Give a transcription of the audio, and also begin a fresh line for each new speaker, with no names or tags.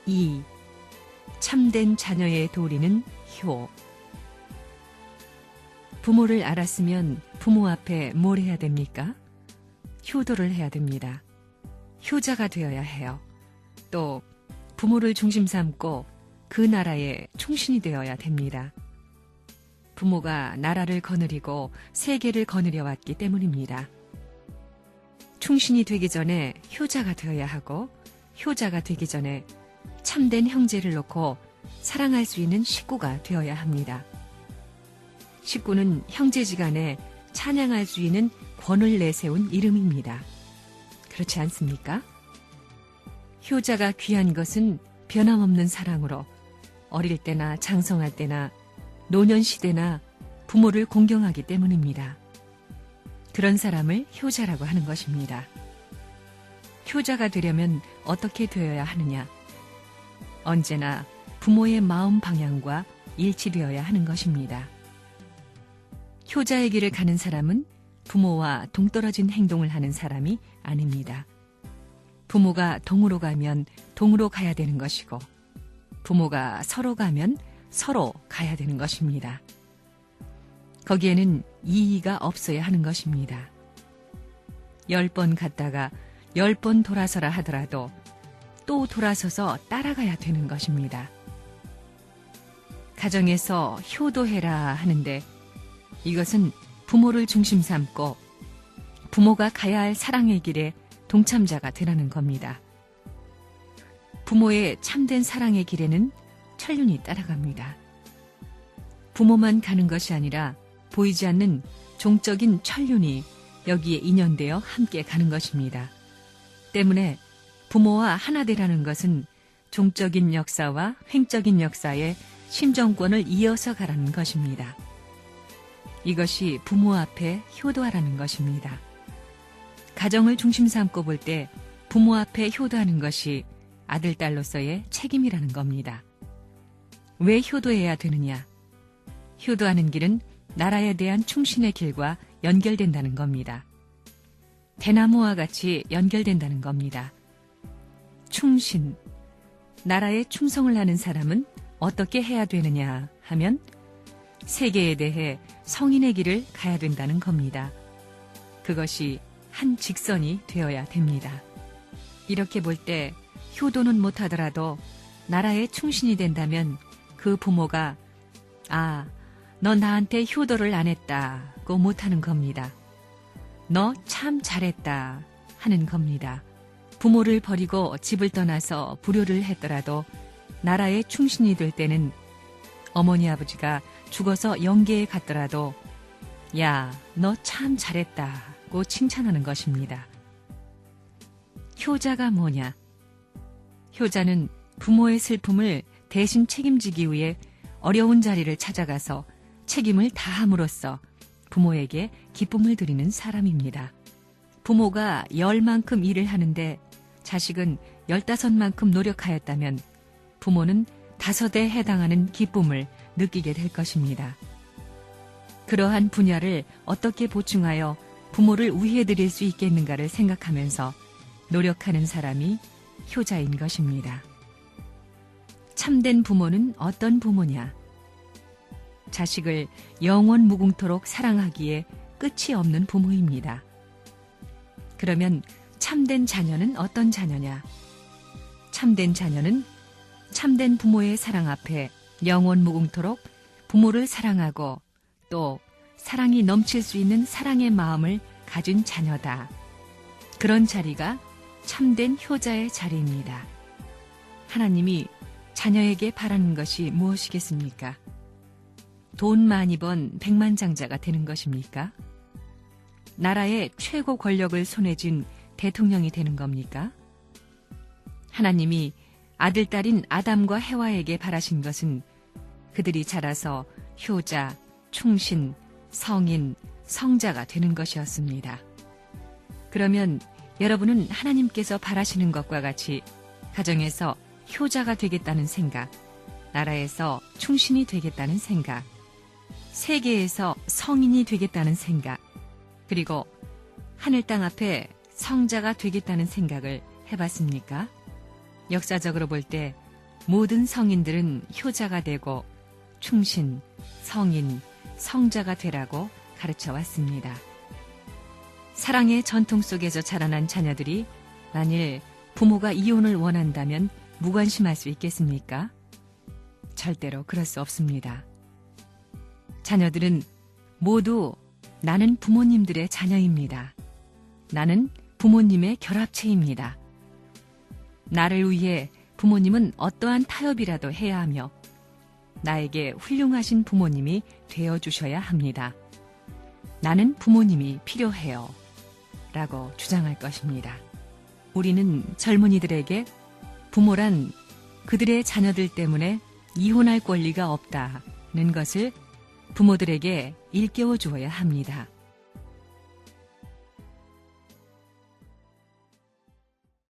2. 참된 자녀의 도리는 효. 부모를 알았으면 부모 앞에 뭘 해야 됩니까? 효도를 해야 됩니다. 효자가 되어야 해요. 또 부모를 중심 삼고 그 나라에 충신이 되어야 됩니다. 부모가 나라를 거느리고 세계를 거느려 왔기 때문입니다. 충신이 되기 전에 효자가 되어야 하고, 효자가 되기 전에 참된 형제를 놓고 사랑할 수 있는 식구가 되어야 합니다. 식구는 형제지간에 찬양할 수 있는 권을 내세운 이름입니다. 그렇지 않습니까? 효자가 귀한 것은 변함없는 사랑으로 어릴 때나 장성할 때나 노년시대나 부모를 공경하기 때문입니다. 그런 사람을 효자라고 하는 것입니다. 효자가 되려면 어떻게 되어야 하느냐? 언제나 부모의 마음 방향과 일치되어야 하는 것입니다. 효자의 길을 가는 사람은 부모와 동떨어진 행동을 하는 사람이 아닙니다. 부모가 동으로 가면 동으로 가야 되는 것이고, 부모가 서로 가면 서로 가야 되는 것입니다. 거기에는 이의가 없어야 하는 것입니다. 10번 갔다가 10번 돌아서라 하더라도 또 돌아서서 따라가야 되는 것입니다. 가정에서 효도해라 하는데 이것은 부모를 중심 삼고 부모가 가야 할 사랑의 길에 동참자가 되라는 겁니다. 부모의 참된 사랑의 길에는 천륜이 따라갑니다. 부모만 가는 것이 아니라 보이지 않는 종적인 천륜이 여기에 인연되어 함께 가는 것입니다. 때문에 부모와 하나 되라는 것은 종적인 역사와 횡적인 역사의 심정권을 이어서 가라는 것입니다. 이것이 부모 앞에 효도하라는 것입니다. 가정을 중심 삼고 볼 때 부모 앞에 효도하는 것이 아들, 딸로서의 책임이라는 겁니다. 왜 효도해야 되느냐? 효도하는 길은 나라에 대한 충신의 길과 연결된다는 겁니다. 대나무와 같이 연결된다는 겁니다. 충신, 나라에 충성을 하는 사람은 어떻게 해야 되느냐 하면 세계에 대해 성인의 길을 가야 된다는 겁니다. 그것이 한 직선이 되어야 됩니다. 이렇게 볼 때 효도는 못하더라도 나라에 충신이 된다면 그 부모가 너 나한테 효도를 안 했다고 못하는 겁니다. 너 참 잘했다 하는 겁니다. 부모를 버리고 집을 떠나서 불효를 했더라도 나라에 충신이 될 때는 어머니 아버지가 죽어서 영계에 갔더라도 야, 너 참 잘했다고 칭찬하는 것입니다. 효자가 뭐냐? 효자는 부모의 슬픔을 대신 책임지기 위해 어려운 자리를 찾아가서 책임을 다함으로써 부모에게 기쁨을 드리는 사람입니다. 부모가 10만큼 일을 하는데 자식은 15만큼 노력하였다면 부모는 5에 해당하는 기쁨을 느끼게 될 것입니다. 그러한 분야를 어떻게 보충하여 부모를 우애해드릴 수 있겠는가를 생각하면서 노력하는 사람이 효자인 것입니다. 참된 부모는 어떤 부모냐? 자식을 영원 무궁토록 사랑하기에 끝이 없는 부모입니다. 그러면 참된 자녀는 어떤 자녀냐? 참된 자녀는 참된 부모의 사랑 앞에 영원 무궁토록 부모를 사랑하고 또 사랑이 넘칠 수 있는 사랑의 마음을 가진 자녀다. 그런 자리가 참된 효자의 자리입니다. 하나님이 자녀에게 바라는 것이 무엇이겠습니까? 돈 많이 번 백만장자가 되는 것입니까? 나라의 최고 권력을 손에 쥔 대통령이 되는 겁니까? 하나님이 아들, 딸인 아담과 해와에게 바라신 것은 그들이 자라서 효자, 충신, 성인, 성자가 되는 것이었습니다. 그러면 여러분은 하나님께서 바라시는 것과 같이 가정에서 효자가 되겠다는 생각, 나라에서 충신이 되겠다는 생각, 세계에서 성인이 되겠다는 생각, 그리고 하늘 땅 앞에 성자가 되겠다는 생각을 해봤습니까? 역사적으로 볼 때 모든 성인들은 효자가 되고 충신, 성인, 성자가 되라고 가르쳐 왔습니다. 사랑의 전통 속에서 자라난 자녀들이 만일 부모가 이혼을 원한다면 무관심할 수 있겠습니까? 절대로 그럴 수 없습니다. 자녀들은 모두 나는 부모님들의 자녀입니다. 나는 부모님의 결합체입니다. 나를 위해 부모님은 어떠한 타협이라도 해야 하며 나에게 훌륭하신 부모님이 되어주셔야 합니다. 나는 부모님이 필요해요. 라고 주장할 것입니다. 우리는 젊은이들에게 부모란 그들의 자녀들 때문에 이혼할 권리가 없다는 것을 부모들에게 일깨워 주어야 합니다.